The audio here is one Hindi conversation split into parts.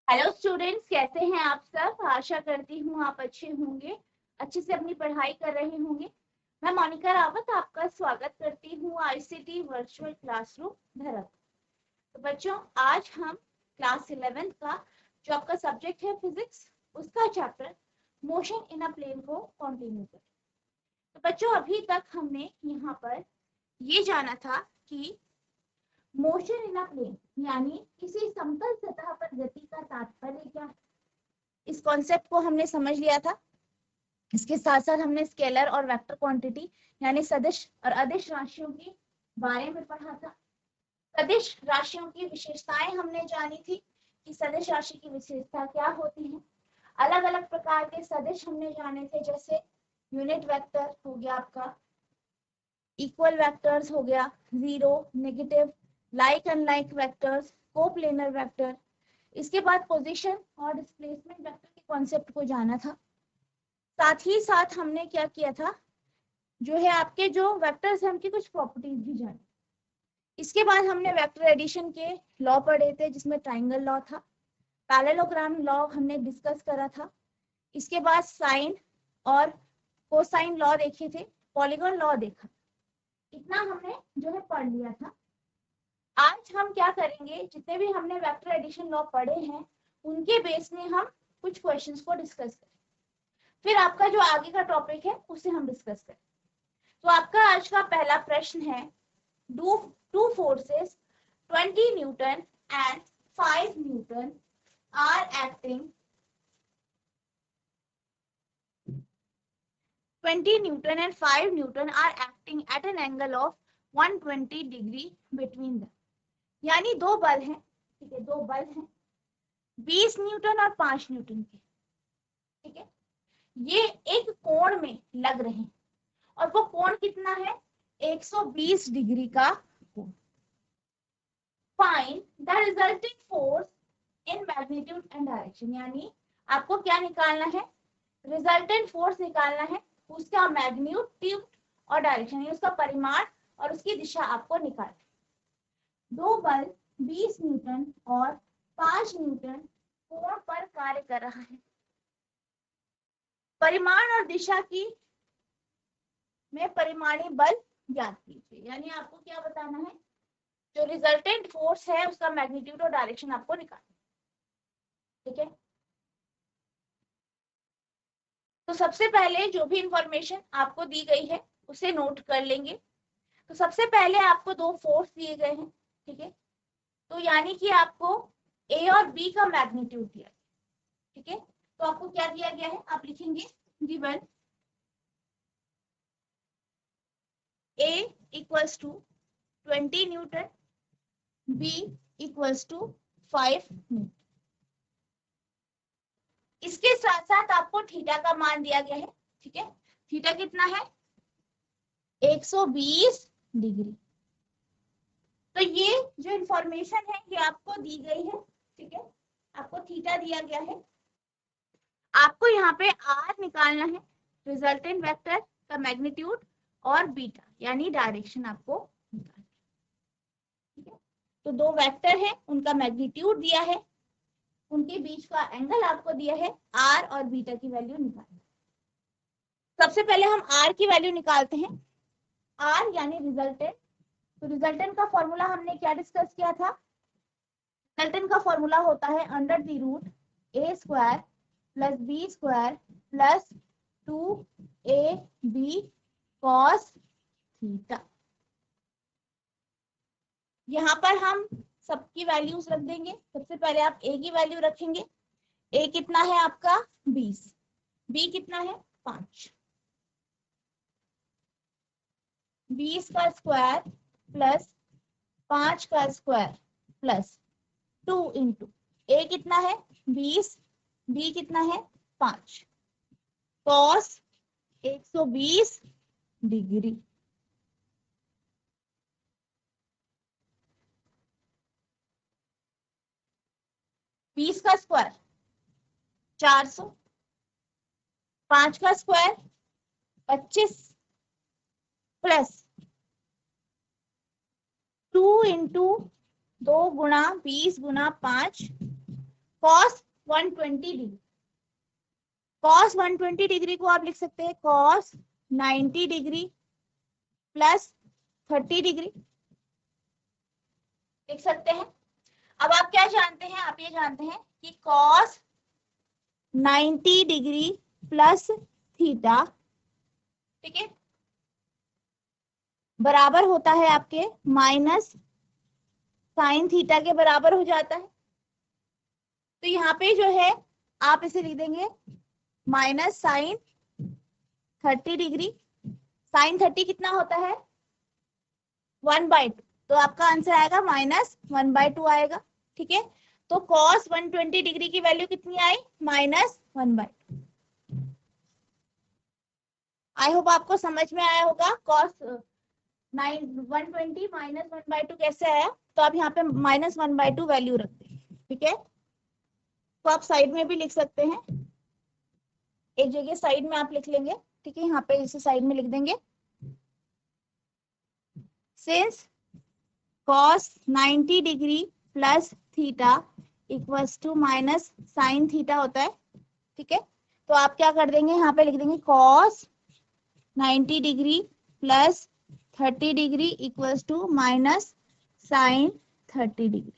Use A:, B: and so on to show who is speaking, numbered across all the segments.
A: हेलो स्टूडेंट्स, कैसे हैं आप सब। आशा करती हूँ आप अच्छे होंगे, अच्छे से अपनी पढ़ाई कर रहे होंगे। मैं मोनिका रावत आपका स्वागत करती हूँ आईसीटी वर्चुअल क्लासरूम धरम। तो बच्चों, आज हम क्लास 11 का जो आपका सब्जेक्ट है फिजिक्स, उसका chapter motion in a plane को कंटिन्यू करें। तो बच्चों, अभी तक हमने यहाँ पर ये जाना था कि मोशन इन अ प्लेन यानी किसी समतल सतह पर गति का तात्पर्य क्या है। इस कॉन्सेप्ट को हमने समझ लिया था। इसके साथ साथ हमने स्केलर और वेक्टर क्वांटिटी यानी सदिश और अदिश राशियों के बारे में पढ़ा था। सदिश राशियों की विशेषताएं हमने जानी थी कि सदिश राशि की विशेषता क्या होती है। अलग अलग प्रकार के सदिश हमने जाने थे, जैसे यूनिट वेक्टर हो गया आपका, इक्वल वेक्टर्स हो गया, zero, negative, like unlike vectors, coplanar vector. इसके बाद पोजीशन और डिस्प्लेसमेंट वेक्टर के कॉन्सेप्ट को जाना था। साथ ही साथ हमने क्या किया था, जो है आपके जो वेक्टर्स हैं उनकी कुछ प्रॉपर्टीज भी जानी। इसके बाद हमने वेक्टर एडिशन के लॉ पढ़े थे, जिसमें ट्राइंगल लॉ था। पैरेललोग्राम लॉ हमने डिस्कस करा था। इसके बाद साइन और कोसाइन लॉ देखे थे, पॉलीगॉन लॉ देखा। इतना हमने जो है पढ़ लिया था। आज हम क्या करेंगे, जितने भी हमने वेक्टर एडिशन लॉ पढ़े हैं उनके बेस में हम कुछ क्वेश्चंस को डिस्कस करें, फिर आपका जो आगे का टॉपिक है उसे हम डिस्कस करें। तो आपका आज का पहला प्रश्न है, do two forces 20 newton and 5 newton are acting 20 newton and 5 newton are acting at an angle of 120 degree between the. यानी दो बल हैं, ठीक है, दो बल हैं 20 न्यूटन और 5 न्यूटन के, ठीक है। ये एक कोण में लग रहे हैं और वो कोण कितना है, 120 डिग्री का कोण। Find the resulting force in magnitude and direction, यानी आपको क्या निकालना है, रिजल्टेंट फोर्स निकालना है, उसका मैग्नीट्यूड और डायरेक्शन, यानी उसका परिमाण और उसकी दिशा आपको निकालना है। दो बल 20 न्यूटन और 5 न्यूटन कोण पर कार्य कर रहा है। परिमाण और दिशा की में परिमाणी बल ज्ञात कीजिए, यानी आपको क्या बताना है, जो रिजल्टेंट फोर्स है उसका मैग्नीट्यूड और डायरेक्शन आपको निकालना, ठीक है। तो सबसे पहले जो भी इंफॉर्मेशन आपको दी गई है उसे नोट कर लेंगे। तो सबसे पहले आपको दो फोर्स दिए गए हैं, ठीक है। तो यानी कि आपको ए और बी का मैग्नीट्यूड दिया, ठीक है। तो आपको क्या दिया गया है, आप लिखेंगे given A equals to 20 newton, B equals to 5 newton. इसके साथ साथ आपको थीटा का मान दिया गया है, ठीक है। थीटा कितना है, 120 डिग्री। तो ये जो इंफॉर्मेशन है ये आपको दी गई है, ठीक है। आपको थीटा दिया गया है, आपको यहाँ पे आर निकालना है, रिजल्टेंट वेक्टर का मैग्नीट्यूड, और बीटा यानी डायरेक्शन आपको निकालना है, ठीक है। तो दो वेक्टर है, उनका मैग्नीट्यूड दिया है, उनके बीच का एंगल आपको दिया है, आर और बीटा की वैल्यू निकालना। सबसे पहले हम आर की वैल्यू निकालते हैं। आर यानी रिजल्टेंट। तो रिजल्टेंट का फॉर्मूला हमने क्या डिस्कस किया था, रिजल्टेंट का फॉर्मूला होता है under the root a square plus B square plus 2ab cos theta. यहाँ पर हम सबकी वैल्यूज रख देंगे। सबसे पहले आप ए की वैल्यू रखेंगे, ए कितना है आपका 20, बी कितना है 5, 20 का स्क्वायर प्लस 5 का स्क्वायर प्लस 2 इंटू ए कितना है 20, बी कितना है 5, कॉस 120 डिग्री। बीस का स्क्वायर 400, 5 का स्क्वायर 25 प्लस 2 इंटू 2 गुणा 20 गुणा 5 cos 120 डिग्री, cos 120 डिग्री को आप लिख सकते हैं cos 90 डिग्री प्लस 30 डिग्री लिख सकते हैं। अब आप क्या जानते हैं, आप ये जानते हैं कि cos 90 डिग्री प्लस थीटा, ठीक है, बराबर होता है आपके माइनस साइन थीटा के बराबर हो जाता है। तो यहाँ पे जो है आप इसे लिख देंगे माइनस साइन 30 डिग्री। साइन 30 कितना होता है 1/2, तो आपका आंसर आएगा माइनस 1/2 आएगा, ठीक है। तो cos 120 डिग्री की वैल्यू कितनी आई, माइनस 1/2। आई होप आपको समझ में आया होगा cos 120 माइनस 1/2 कैसे आया। तो आप यहाँ पे माइनस 1/2 वैल्यू रखते हैं, ठीक है। तो आप साइड में भी लिख सकते हैं, एक जगह साइड में आप लिख लेंगे, ठीक है, यहाँ पे इसे साइड में लिख देंगे। Since cos 90 degree plus theta equals to minus sine theta होता है, ठीक है। तो आप क्या कर देंगे, यहाँ पे लिख देंगे cos 90 degree plus 30 degree equals to minus sine 30 degree,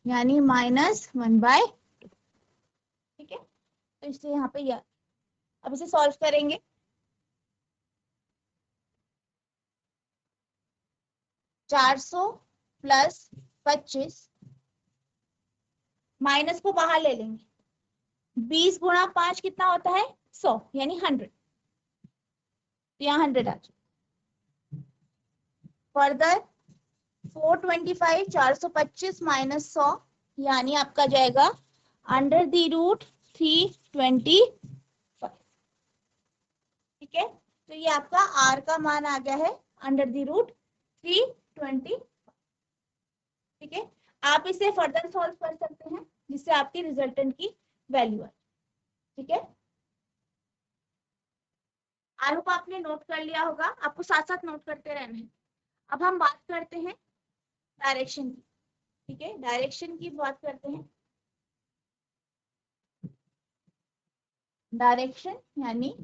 A: यानी माइनस 1/2, ठीक है। तो इसलिए यहाँ पे यह, अब इसे सॉल्व करेंगे। चार सौ प्लस 25, माइनस को बाहर ले लेंगे, 20 गुणा 5 कितना होता है 100, यानी 100, तो यहाँ 100 आ जाए। फर्दर 425, 425 माइनस 100, यानी आपका जाएगा अंडर द रूट 325, ठीक है। तो ये आपका आर का मान आ गया है अंडर द रूट 325, ठीक है। आप इसे फर्दर सॉल्व कर सकते हैं जिससे आपकी रिजल्टेंट की वैल्यू आए, ठीक है। आई होप आपने नोट कर लिया होगा, आपको साथ साथ नोट करते रहना है। अब हम बात करते हैं डायरेक्शन की, ठीक है, डायरेक्शन की बात करते हैं। डायरेक्शन यानी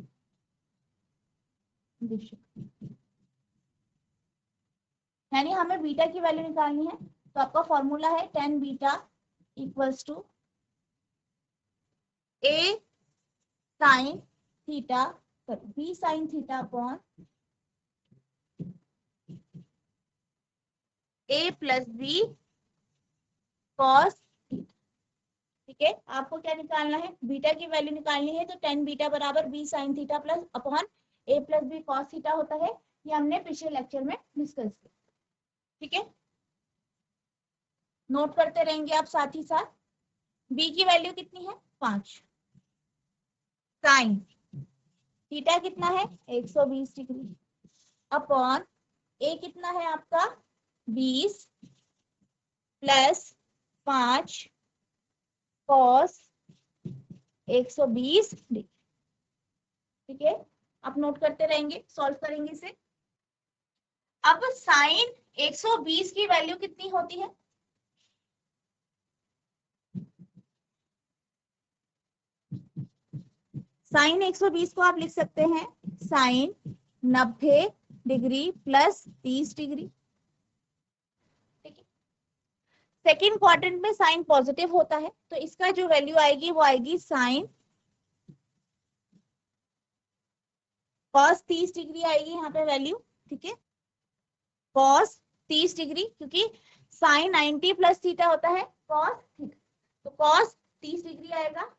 A: दिशा, यानी हमें बीटा की वैल्यू निकालनी है। तो आपका फॉर्मूला है tan beta equals to a sine theta b sine theta upon a plus b cos theta, ठीक है। आपको क्या निकालना है, बीटा की वैल्यू निकालनी है। तो tan बीटा बराबर b sine theta plus upon a plus b cos theta होता है, ये हमने पिछले लेक्चर में डिस्कस किया, ठीक है। नोट करते रहेंगे आप साथ ही साथ। b की वैल्यू कितनी है 5, साइन थीटा कितना है 120 डिग्री अपॉन a कितना है आपका 20 प्लस 5 कॉस 120 डिग्री, ठीक है। आप नोट करते रहेंगे, सॉल्व करेंगे इसे। अब साइन 120 की वैल्यू कितनी होती है, साइन 120 को आप लिख सकते हैं साइन 90 डिग्री प्लस 30 डिग्री, ठीक है। सेकेंड क्वाड्रेंट में साइन पॉजिटिव होता है, तो इसका जो वैल्यू आएगी वो आएगी साइन कॉस 30 डिग्री आएगी यहाँ पे वैल्यू, ठीक है, कॉस 30 डिग्री, क्योंकि साइन 90 प्लस थीटा होता है कॉस थीटा, तो कॉस 30 डिग्री आएगा।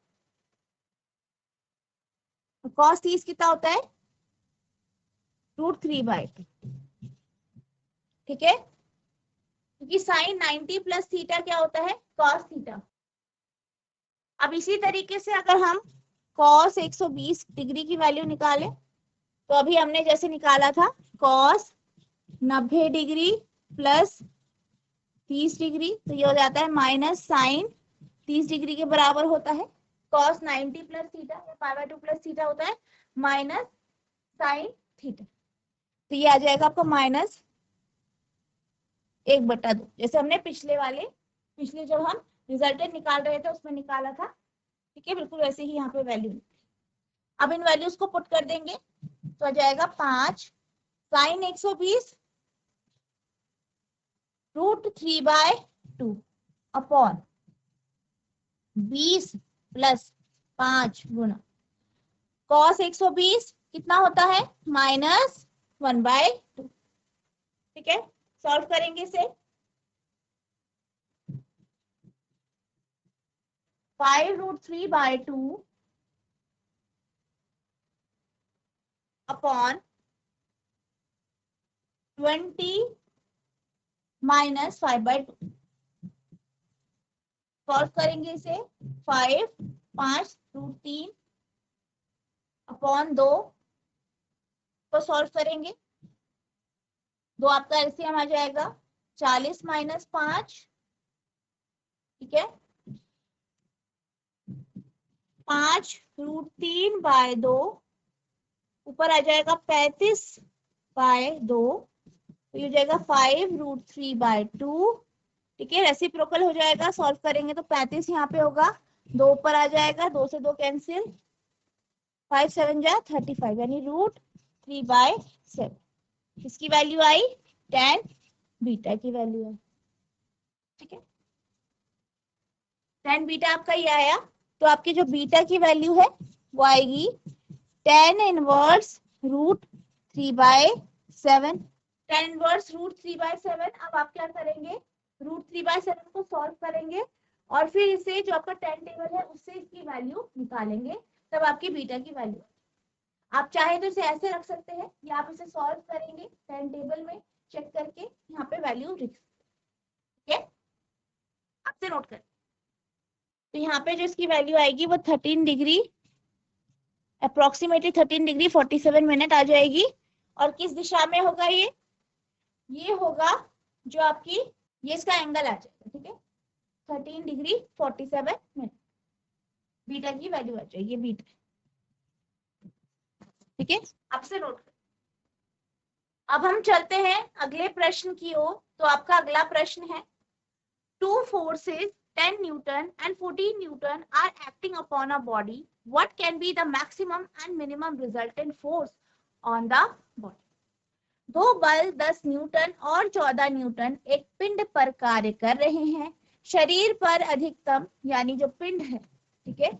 A: कॉस 30 कितना होता है √3/2, ठीक है, क्योंकि साइन 90 प्लस थीटा क्या होता है कॉस थीटा। अब इसी तरीके से अगर हम कॉस 120 डिग्री की वैल्यू निकालें, तो अभी हमने जैसे निकाला था कॉस 90 डिग्री प्लस 30 डिग्री, तो ये हो जाता है माइनस साइन 30 डिग्री के बराबर होता है कॉस 90 प्लस थीटा या π/2 प्लस थीटा होता है माइनस साइन थीटा, तो ये आ जाएगा आपका माइनस 1/2, जैसे हमने पिछले जब हम रिजल्टेंट निकाल रहे थे उसमें निकाला था, ठीक है, बिल्कुल वैसे ही यहाँ पे वैल्यू। अब इन वैल्यूज को पुट कर देंगे तो आ जाएगा 5 साइन 120 √3/2 अपॉन 20 प्लस 5 गुना कॉस 120 कितना होता है -1/2, ठीक है। सॉल्व करेंगे इसे, 5√3/2 अपॉन 20 -5/2। सॉल्व करेंगे इसे, 5 5 √3 अपॉन 2 को सॉल्व करेंगे, 2 आपका एलसीएम आ जाएगा 40 - 5, ठीक है, 5√3/2 ऊपर आ जाएगा 35/2, तो ये हो जाएगा 5√3/2, ठीक है। रेसिप्रोकल हो जाएगा, सॉल्व करेंगे तो 35 यहाँ पे होगा, 2 ऊपर आ जाएगा, 2 से 2 कैंसिल, 5 7 जा 35 यानी √3/7। इसकी वैल्यू आई tan बीटा की वैल्यू है, ठीक है। tan बीटा आपका ये आया, तो आपकी जो बीटा की वैल्यू है वो आएगी tan इनवर्स √3/7। tan inverse √3/7। अब आप क्या करेंगे, √3/7 को सॉल्व करेंगे और फिर इसे जो आपका tan टेबल है उससे इसकी वैल्यू निकालेंगे, तब आपकी बीटा की वैल्यू। आप चाहे तो इसे ऐसे रख सकते हैं या आप इसे सॉल्व करेंगे tan टेबल में चेक करके यहाँ पे वैल्यू लिख सकते हैं, आपसे नोट कर। तो यहाँ पे जो इसकी वैल्यू आएगी वो 13 डिग्री अप्रोक्सीमेटली 13 डिग्री 47 मिनट आ जाएगी। और किस दिशा में होगा ये होगा जो आपकी ये इसका एंगल आ जाएगा, ठीक है, 13 डिग्री 47 मिनट बीटा की वैल्यू आ जाएगी, बीटा, ठीक है, आपसे नोट कर। अब हम चलते हैं अगले प्रश्न की ओर। तो आपका अगला प्रश्न है, 2 forces 10 Newton and 14 Newton are acting upon a body. What can be the maximum and minimum resultant force on the body? 2 बल 10 न्यूटन और 14 न्यूटन एक पिंड पर कार्य कर रहे हैं। शरीर पर अधिकतम यानी जो पिंड है, ठीक है,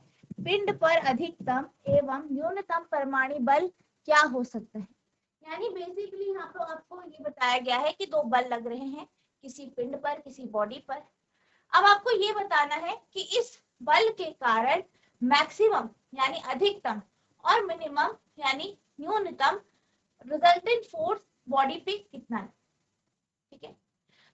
A: पिंड पर अधिकतम एवं न्यूनतम परमाणु बल क्या हो सकता है। यानी बेसिकली यहाँ पे आपको ये बताया गया है कि 2 बल लग रहे हैं किसी पिंड पर, किसी बॉडी पर। अब आपको ये बताना है कि इस बल के कारण मैक्सिमम यानी अधिकतम और मिनिमम यानी न्यूनतम रिजल्टेंट फोर्स बॉडी पे कितना है, ठीक है।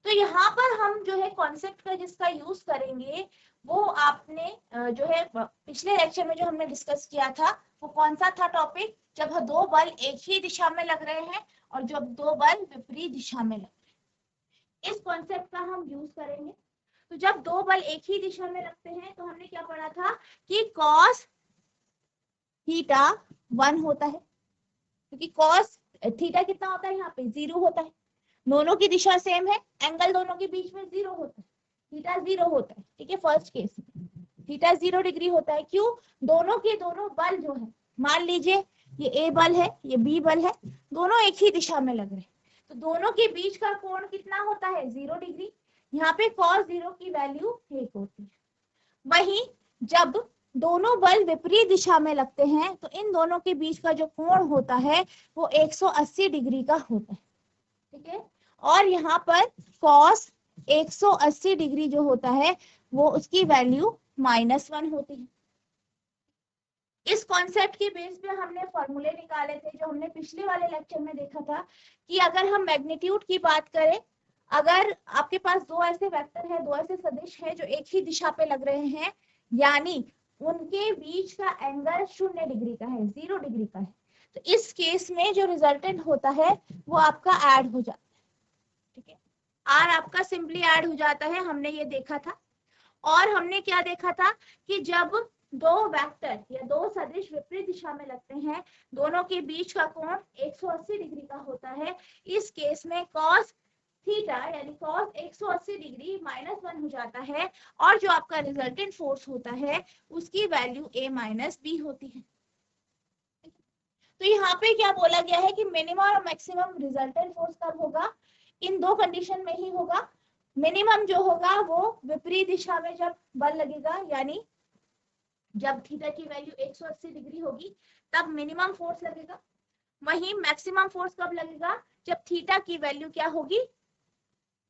A: तो यहाँ पर हम जो है कॉन्सेप्ट का जिसका यूज करेंगे वो आपने जो है पिछले लेक्चर में जो हमने डिस्कस किया था वो कौन सा था टॉपिक, जब 2 बल एक ही दिशा में लग रहे हैं और जब 2 बल विपरीत दिशा में लग रहे हैं, इस कॉन्सेप्ट का हम यूज करेंगे। तो जब 2 बल एक ही दिशा में लगते हैं तो हमने क्या पढ़ा था कि cos थीटा 1 होता है, क्योंकि cos थीटा कितना होता है यहाँ पे 0 होता है, दोनों की दिशा सेम है, एंगल दोनों के बीच में 0 होता है, थीटा 0 होता है, ठीक है। फर्स्ट केस में थीटा 0 डिग्री होता है, क्यों, दोनों के दोनों बल जो है, मान लीजिए ये ए बल है ये बी बल है, दोनों एक ही दिशा में लग रहे हैं, तो दोनों के बीच का कोण कितना होता है 0 डिग्री। यहाँ पे cos 0 की वैल्यू 1 होती है। वहीं जब दोनों बल विपरीत दिशा में लगते हैं तो इन दोनों के बीच का जो कोण होता है वो 180 डिग्री का होता है, ठीक है। और यहाँ पर cos 180 डिग्री जो होता है वो उसकी वैल्यू -1 होती है। इस कॉन्सेप्ट के बेस पे हमने फॉर्मूले निकाले थे जो हमने पिछले वाले लेक्चर में देखा था कि अगर हम मैग्नीट्यूड की बात करें, अगर आपके पास 2 ऐसे वेक्टर है, 2 ऐसे सदिश है जो एक ही दिशा पे लग रहे हैं, यानी उनके बीच का एंगल 0 डिग्री का है, 0 डिग्री का है, तो इस केस में जो रिजल्टेंट होता है वो आपका ऐड हो जाता है, ठीक है। आर आपका सिंपली ऐड हो जाता है, हमने ये देखा था। और हमने क्या देखा था कि जब 2 वेक्टर या 2 सदिश विपरीत दिशा में लगते हैं, दोनों के बीच का कोण 180 डिग्री का होता है। इस केस में cos थीटा यानी cos 180 डिग्री -1 हो जाता है और जो आपका रिजल्टेंट फोर्स होता है उसकी वैल्यू a माइनस बी होती है। तो यहाँ पे क्या बोला गया है कि मिनिमम और मैक्सिमम रिजल्टेंट फोर्स कब होगा, इन दो कंडीशन में ही होगा। मिनिमम जो होगा वो विपरीत दिशा में जब बल लगेगा, यानी जब थीटा की वैल्यू 180 डिग्री होगी तब मिनिमम फोर्स लगेगा। वहीं मैक्सिमम फोर्स कब लगेगा, जब थीटा की वैल्यू क्या होगी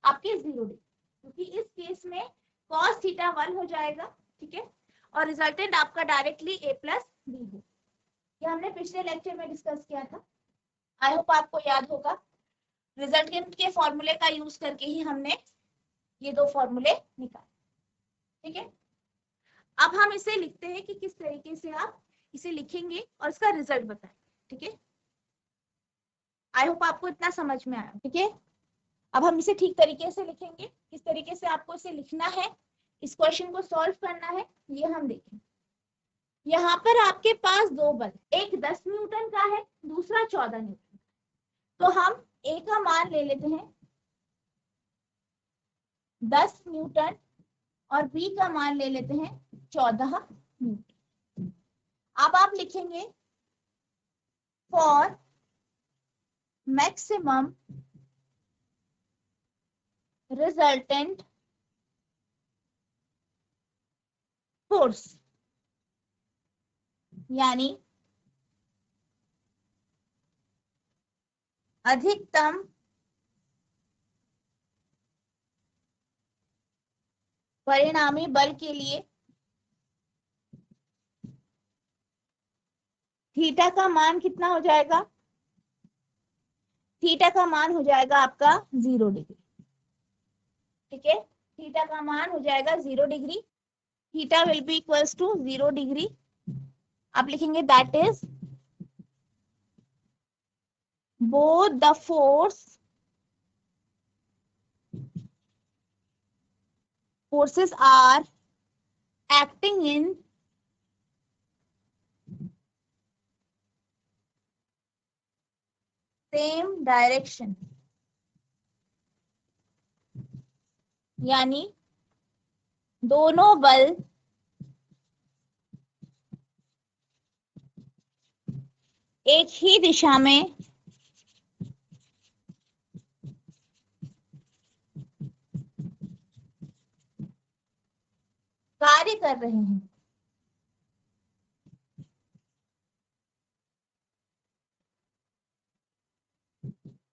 A: आपके 0 डिग्री, क्योंकि इस केस में cos थीटा 1 हो जाएगा, ठीक है, और रिजल्टेंट आपका डायरेक्टली a प्लस बी हो। ये हमने पिछले लेक्चर में डिस्कस किया था, आई होप आपको याद होगा। रिजल्टेंट के फॉर्मूले का यूज करके ही हमने ये दो फॉर्मूले निकाले, ठीक है। अब हम इसे लिखते हैं कि किस तरीके से आप इसे लिखेंगे और इसका रिजल्ट बताएं, ठीक है। आई होप आपको इतना समझ में आया, ठीक है। अब हम इसे ठीक तरीके से लिखेंगे, किस तरीके से आपको इसे लिखना है, इस क्वेश्चन को सॉल्व करना है, ये हम देखेंगे। यहाँ पर आपके पास दो बल, एक 10 न्यूटन का है, दूसरा 14 न्यूटन। तो हम ए का मान ले लेते हैं 10 न्यूटन और बी का मान ले लेते हैं 14 न्यूटन। अब आप लिखेंगे फॉर मैक्सिमम रिजल्टेंट फोर्स, यानी अधिकतम परिणामी बल के लिए थीटा का मान कितना हो जाएगा, थीटा का मान हो जाएगा आपका 0 डिग्री, ठीक है। थीटा का मान हो जाएगा 0 degree, theta will be equals to 0 degree. आप लिखेंगे that is both the forces are acting in same direction, यानी दोनों बल एक ही दिशा में कार्य कर रहे हैं,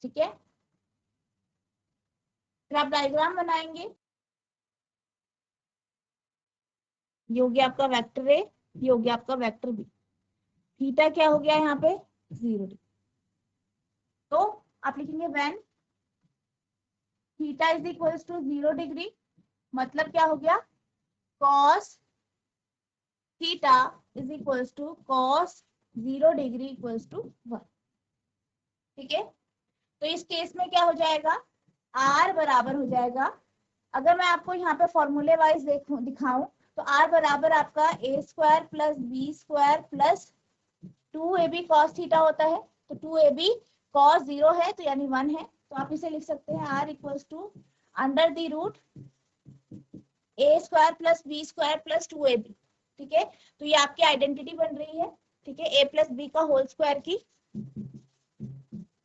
A: ठीक है। फिर आप डायग्राम बनाएंगे, ये हो गया आपका वेक्टर ए, ये हो गया आपका वेक्टर बी। थीटा क्या हो गया यहाँ पे 0 डिग्री, तो आप लिखेंगे when theta is equals to 0 degree, मतलब क्या हो गया cos theta is equals to cos 0 degree equals to 1, ठीक है। तो इस केस में क्या हो जाएगा, r बराबर हो जाएगा, अगर मैं आपको यहाँ पे फॉर्मूले वाइज दिखाऊं तो r बराबर आपका a square plus B square plus 2ab cos theta होता है। तो 2ab cos 0 है तो यानी 1 है, तो आप इसे लिख सकते हैं r equals to under the root a square plus B square plus 2ab, ठीक है। तो ये आपकी आइडेंटिटी बन रही है, ठीक है, a प्लस बी का होल स्क्वायर की,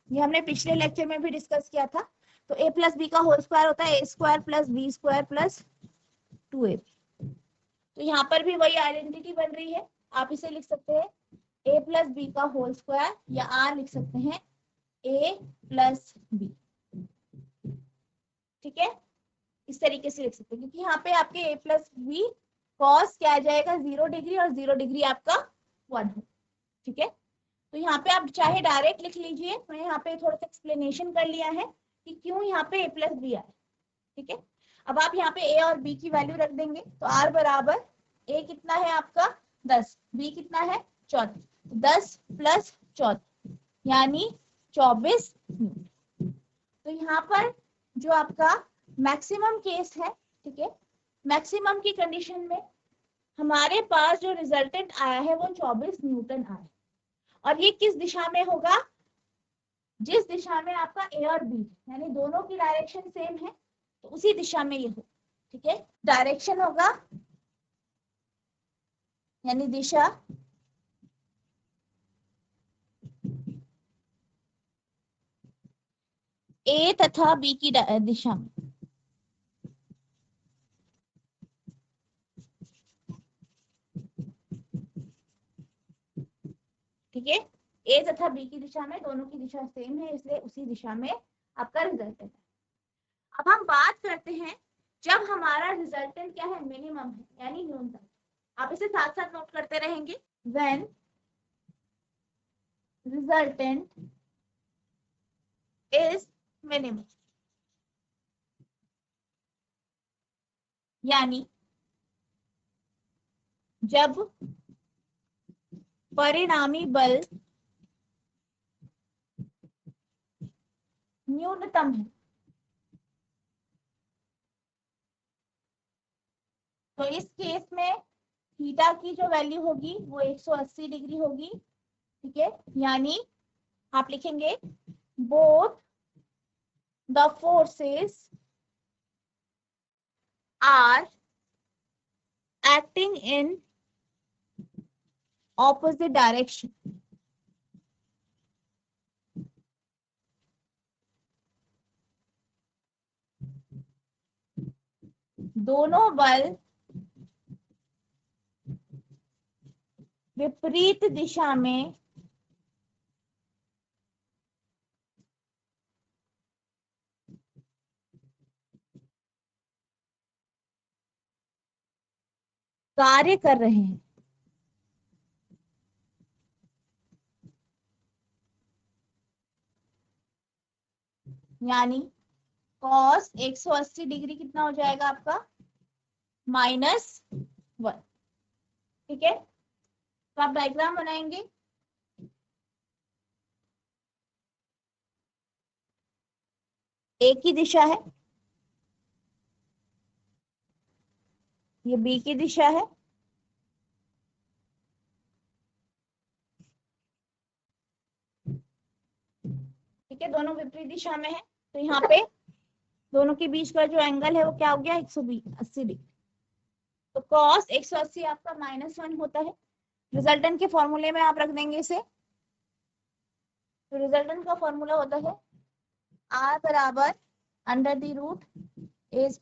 A: ये हमने पिछले लेक्चर में भी डिस्कस किया था। तो a प्लस बी का होल स्क्वायर होता है a square plus B square plus 2ab, तो यहाँ पर भी वही आइडेंटिटी बन रही है। आप इसे लिख सकते हैं a प्लस बी का होल स्क्वायर, या r लिख सकते हैं a प्लस बी, ठीक है, इस तरीके से लिख सकते हैं, क्योंकि यहाँ पे आपके a प्लस बी कॉस क्या आ जाएगा 0 डिग्री और 0 डिग्री आपका 1 हो, ठीक है। तो यहाँ पे आप चाहे डायरेक्ट लिख लीजिए, मैं यहाँ पे थोड़ा सा एक्सप्लेनेशन कर लिया है कि क्यों यहाँ पे a प्लस बी आए, ठीक है। अब आप यहाँ पे a और b की वैल्यू रख देंगे, तो r बराबर a कितना है आपका 10, b कितना है 14, 10 प्लस 14 यानी 24 न्यूटन। तो यहाँ पर जो आपका मैक्सिमम केस है, ठीक है, मैक्सिमम की कंडीशन में हमारे पास जो रिजल्टेंट आया है वो 24 न्यूटन आया, और ये किस दिशा में होगा, जिस दिशा में आपका ए और बी यानी दोनों की डायरेक्शन सेम है तो उसी दिशा में ये हो, ठीक है। डायरेक्शन होगा यानी दिशा ए तथा बी की दिशा में, ठीक है। ए तथा बी की दिशा में दोनों की दिशा सेम है इसलिए उसी दिशा में आपका रिजल्टेंट है। अब हम बात करते हैं जब हमारा रिजल्टेंट क्या है, मिनिमम है यानी न्यूनतम। आप इसे साथ साथ नोट करते रहेंगे। व्हेन रिजल्टेंट इज मिनिमम यानी जब परिणामी बल न्यूनतम है तो इस केस में थीटा की जो वैल्यू होगी वो 180 डिग्री होगी, ठीक है। यानी आप लिखेंगे both the forces are acting in opposite direction. दोनों बल विपरीत दिशा में कार्य कर रहे हैं। यानी cos 180 डिग्री कितना हो जाएगा आपका -1, ठीक है। तो आप डायग्राम बनाएंगे। एक ही दिशा है, ये बी की दिशा है, ठीक है। दोनों विपरीत दिशा में है तो यहाँ पे दोनों के बीच का जो एंगल है वो क्या हो गया 180 डिग्री। तो cos 180 आपका -1 होता है। रिजल्टेंट के फॉर्मूले में आप रख देंगे इसे। तो रिजल्टेंट का फॉर्मूला होता है r बराबर √a² +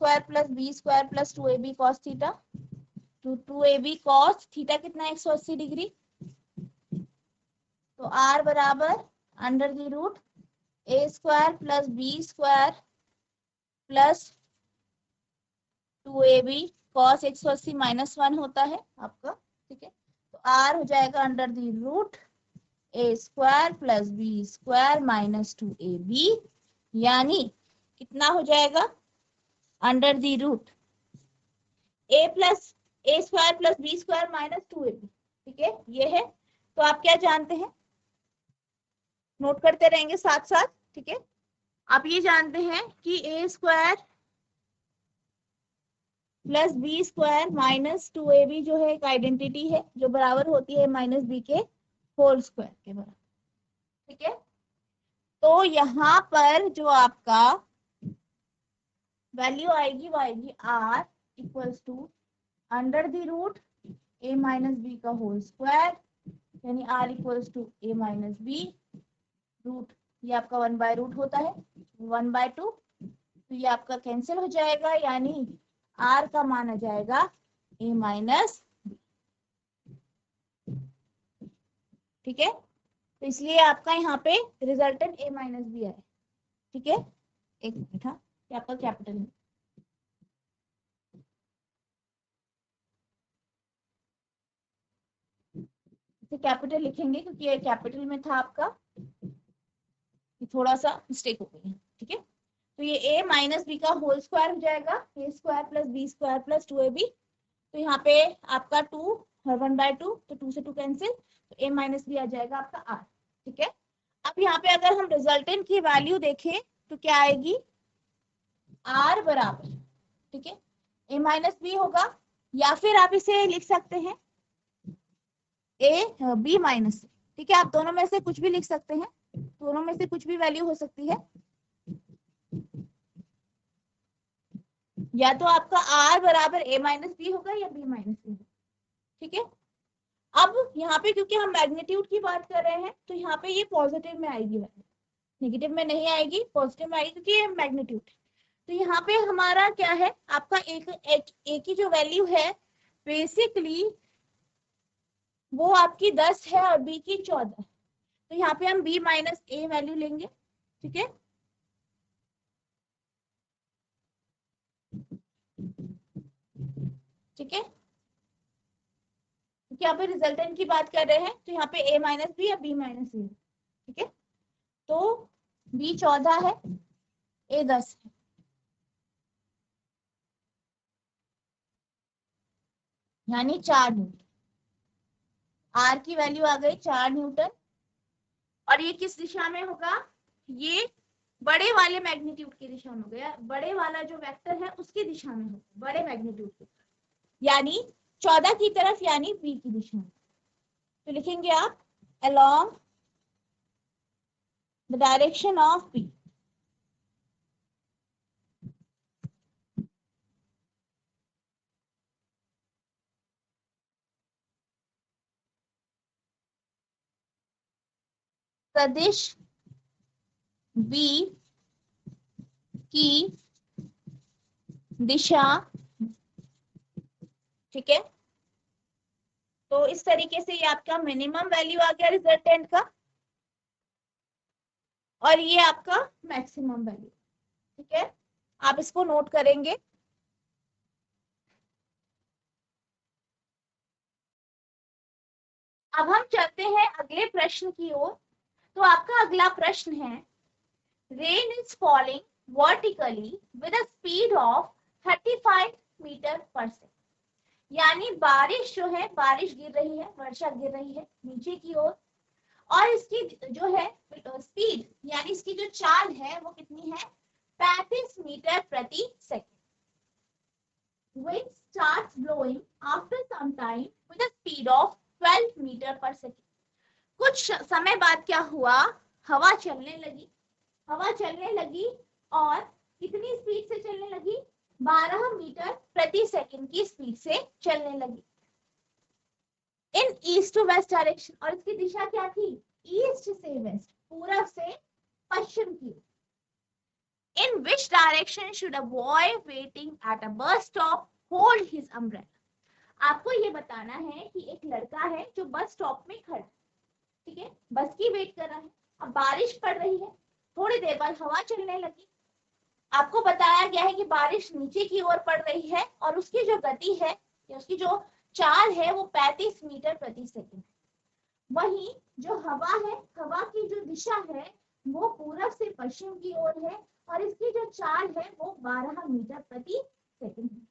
A: b² + 2ab cos theta. तो 2ab cos थीटा कितना है 180 डिग्री। तो r बराबर √a² + b² + 2ab cos 180 -1 होता है आपका, ठीक है। तो r हो जाएगा √a² + b² - 2ab यानी कितना हो जाएगा √a² + b² - 2ab, ठीक है। ये है। तो आप क्या जानते हैं, नोट करते रहेंगे साथ साथ, ठीक है। आप ये जानते हैं कि a² + b² - 2ab जो है एक आइडेंटिटी है जो बराबर होती है -b के होल स्क्वायर के बराबर, ठीक है। तो यहाँ पर जो आपका वैल्यू आएगी वो आएगी r = √a - b का होल स्क्वायर यानी r = a - b रूट, ये आपका 1/√, होता है 1/2। तो ये आपका कैंसिल हो जाएगा यानी r का मान आ जाएगा a - b, ठीक है। तो इसलिए आपका यहाँ पे रिजल्टेंट a - b है, ठीक है। एक मिनट, हाँ, ये आपका कैपिटल है। इसे कैपिटल लिखेंगे क्योंकि ये कैपिटल में था आपका, ये थोड़ा सा मिस्टेक हो गई है, ठीक है। तो ये a - b का होल स्क्वायर हो जाएगा a² + b² + 2ab। तो यहाँ पे आपका 2 और 1/2 तो 2 से 2 कैंसिल, तो a - b आ जाएगा आपका r, ठीक है। अब यहाँ पे अगर हम रिजल्टेंट की वैल्यू देखें तो क्या आएगी r बराबर, ठीक है, a - b होगा या फिर आप इसे लिख सकते हैं a b - c, ठीक है। आप दोनों में से कुछ भी लिख सकते हैं। दोनों में से कुछ भी वैल्यू हो सकती है, या तो आपका r बराबर a माइनस बी होगा या b माइनस बी। ठीक है, अब यहाँ पे क्योंकि हम मैग्नीट्यूड की बात कर रहे हैं तो यहाँ पे ये पॉजिटिव में आएगी वैल्यू, नेगेटिव में नहीं आएगी, पॉजिटिव में आएगी क्योंकि ये मैग्नीट्यूड। तो यहाँ पे हमारा क्या है, आपका एक की जो वैल्यू है बेसिकली वो आपकी 10 है और b की 14 है। तो यहाँ पे हम b माइनस ए वैल्यू लेंगे। ठीक है, ठीक है, क्योंकि यहाँ पे रिजल्टेंट की बात कर रहे हैं तो यहाँ पे a माइनस बी या b माइनस ए। ठीक है, तो b 14 है, a 10 है, यानी 4 न्यूटन। r की वैल्यू आ गई 4 न्यूटन। और ये किस दिशा में होगा, ये बड़े वाले मैग्नीट्यूड की दिशा में हो गया, बड़े वाला जो वेक्टर है उसकी दिशा में होगा, बड़े मैग्नीट्यूड की, यानी 14 की तरफ, यानी b की दिशा में। तो लिखेंगे आप along the direction of b। सदिश b की दिशा। ठीक है, तो इस तरीके से ये आपका मिनिमम वैल्यू आ गया रिजल्टेंट का, और ये आपका मैक्सिमम वैल्यू। ठीक है, आप इसको नोट करेंगे। अब हम चलते हैं अगले प्रश्न की ओर। तो आपका अगला प्रश्न है, rain is falling vertically with a speed of 35 metre per second. यानी बारिश जो है, बारिश गिर रही है, वर्षा गिर रही है नीचे की ओर, और इसकी जो है स्पीड, यानी इसकी जो चाल है वो कितनी है, 35 मीटर प्रति second. Wind starts blowing after some time with a speed of 12 metre per second. कुछ समय बाद क्या हुआ, हवा चलने लगी, हवा चलने लगी, और कितनी स्पीड से चलने लगी, 12 मीटर प्रति सेकेंड की स्पीड से चलने लगी। इन ईस्ट टू वेस्ट डायरेक्शन, और इसकी दिशा क्या थी, ईस्ट से वेस्ट, पूरब से पश्चिम की। In which direction should a boy waiting at a bus stop hold his umbrella. आपको ये बताना है कि एक लड़का है जो बस स्टॉप में खड़ा, ठीक है, बस की वेट कर रहा है। अब बारिश पड़ रही है, थोड़ी देर बाद हवा चलने लगी। आपको बताया गया है कि बारिश नीचे की ओर पड़ रही है, और उसकी जो गति है या उसकी जो चाल है वो 35 मीटर प्रति सेकंड। वहीं जो हवा है, हवा की जो दिशा है वो पूरब से पश्चिम की ओर है, और इसकी जो चाल है वो 12 मीटर प्रति सेकंड है।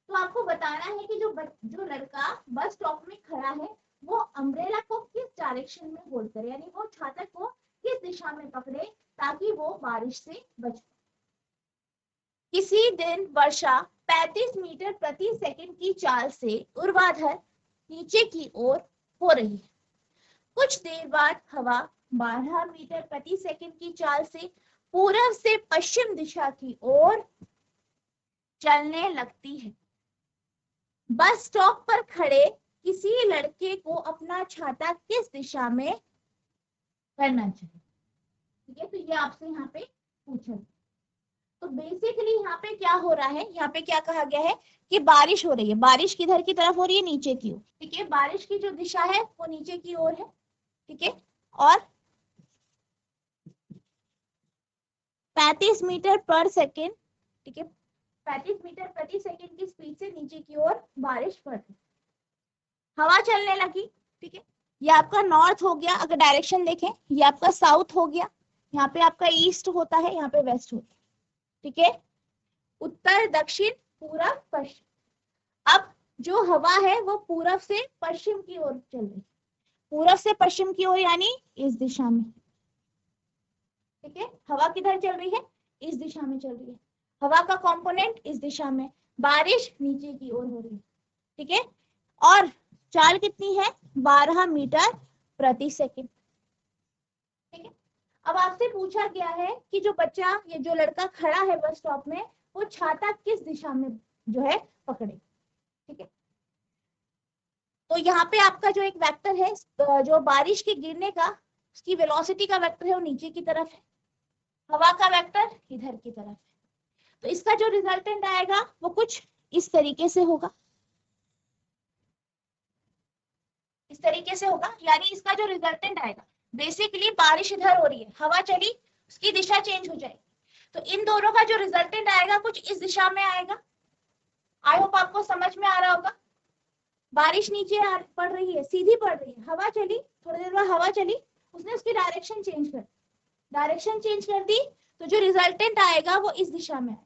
A: तो आपको बताना है कि जो लड़का बस स्टॉप में खड़ा है वो अम्ब्रेला को किस डायरेक्शन में होल्ड करे, यानी वो छाता को किस दिशा में पकड़े ताकि वो बारिश से बचे। किसी दिन वर्षा 35 मीटर प्रति सेकंड की चाल से ऊर्ध्वाधर नीचे की ओर हो रही है। कुछ देर बाद हवा 12 मीटर प्रति सेकंड की चाल से पूरब से पश्चिम दिशा की ओर चलने लगती है। बस स्टॉप पर खड़े किसी लड़के को अपना छाता किस दिशा में करना चाहिए। ठीक है, तो ये आपसे यहाँ पे पूछा। तो बेसिकली यहाँ पे क्या हो रहा है, यहाँ पे क्या कहा गया है कि बारिश हो रही है, बारिश किधर की तरफ हो रही है, नीचे की ओर। ठीक है, बारिश की जो दिशा है वो नीचे की ओर है। ठीक है, और 35 मीटर पर सेकेंड, ठीक है, 35 मीटर प्रति सेकेंड की स्पीड से नीचे की ओर बारिश पड़ रही, हवा चलने लगी। ठीक है, ये आपका नॉर्थ हो गया, अगर डायरेक्शन देखें ये आपका साउथ हो गया, यहाँ पे आपका ईस्ट होता है, यहाँ पे वेस्ट होता है। ठीक है, उत्तर दक्षिण पूरब पश्चिम। अब जो हवा है वो पूरब से पश्चिम की ओर चल रही है, पूरब से पश्चिम की ओर यानी इस दिशा में। ठीक है, हवा किधर चल रही है, इस दिशा में चल रही है, हवा का कंपोनेंट इस दिशा में, बारिश नीचे की ओर हो रही है। ठीक है, और चाल कितनी है, 12 मीटर प्रति सेकेंड। ठीक है, अब आपसे पूछा गया है कि जो बच्चा, ये जो लड़का खड़ा है बस स्टॉप में, वो छाता किस दिशा में जो है पकड़े। ठीक है, तो यहाँ पे आपका जो एक वेक्टर है, जो बारिश के गिरने का, उसकी वेलोसिटी का वेक्टर है वो नीचे की तरफ है, हवा का वेक्टर इधर की तरफ है। तो इसका जो रिजल्टेंट आएगा वो कुछ इस तरीके से होगा, इस तरीके से होगा। यानी इसका जो रिजल्टेंट आएगा, बेसिकली बारिश इधर हो रही है, हवा चली, उसकी दिशा चेंज हो जाएगी, तो इन दोनों का जो रिजल्टेंट आएगा कुछ इस दिशा में आएगा। आई होप आपको समझ में आ रहा होगा। बारिश नीचे पड़ रही है, सीधी पड़ रही है, हवा चली, थोड़ी देर बाद हवा चली, उसने उसकी डायरेक्शन चेंज कर दी, तो जो रिजल्टेंट आएगा वो इस दिशा में है।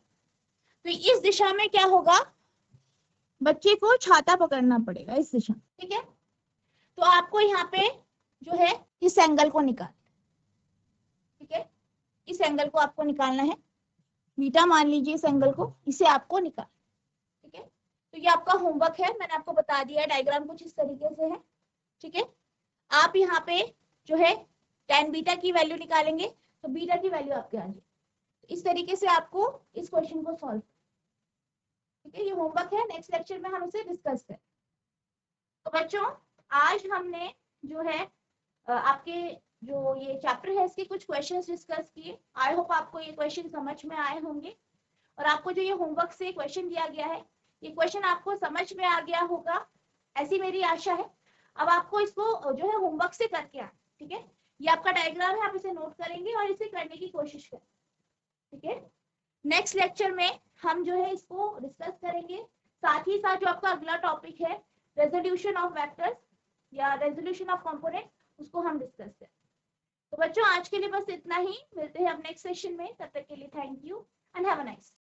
A: तो इस दिशा में क्या होगा, बच्चे को छाता पकड़ना पड़ेगा इस दिशा। ठीक है, तो आपको यहाँ पे जो है इस एंगल को निकाल, ठीक है, इस एंगल को आपको निकालना है, बीटा मान लीजिए इस एंगल को, इसे आपको निकाल। ठीक है, तो ये आपका होमवर्क है, मैंने आपको बता दिया, डायग्राम कुछ इस तरीके से है। ठीक है, आप यहाँ पे जो है tan बीटा की वैल्यू निकालेंगे, तो बीटा की वैल्यू आपके आ जाएगी। इस तरीके से आपको इस क्वेश्चन को सॉल्व, ठीक है, ये होमवर्क है, नेक्स्ट लेक्चर में हम इसे डिस्कस करें। तो बच्चों, आज हमने जो है आपके जो ये चैप्टर है इसके कुछ क्वेश्चंस डिस्कस किए। आई होप आपको ये क्वेश्चन समझ में आए होंगे, और आपको जो ये होमवर्क से क्वेश्चन दिया गया है, ये क्वेश्चन आपको समझ में आ गया होगा, ऐसी मेरी आशा है। अब आपको इसको जो है होमवर्क से करके आए। ठीक है, ये आपका डायग्राम है, आप इसे नोट करेंगे और इसे करने की कोशिश करें। ठीक है, नेक्स्ट लेक्चर में हम जो है इसको डिस्कस करेंगे, साथ ही साथ जो आपका अगला टॉपिक है रेजोल्यूशन ऑफ वेक्टर्स या रेजोल्यूशन ऑफ कंपोनेंट, उसको हम डिस्कस करें। तो बच्चों, आज के लिए बस इतना ही, मिलते हैं अब नेक्स्ट सेशन में, तब तक के लिए thank you and have a nice.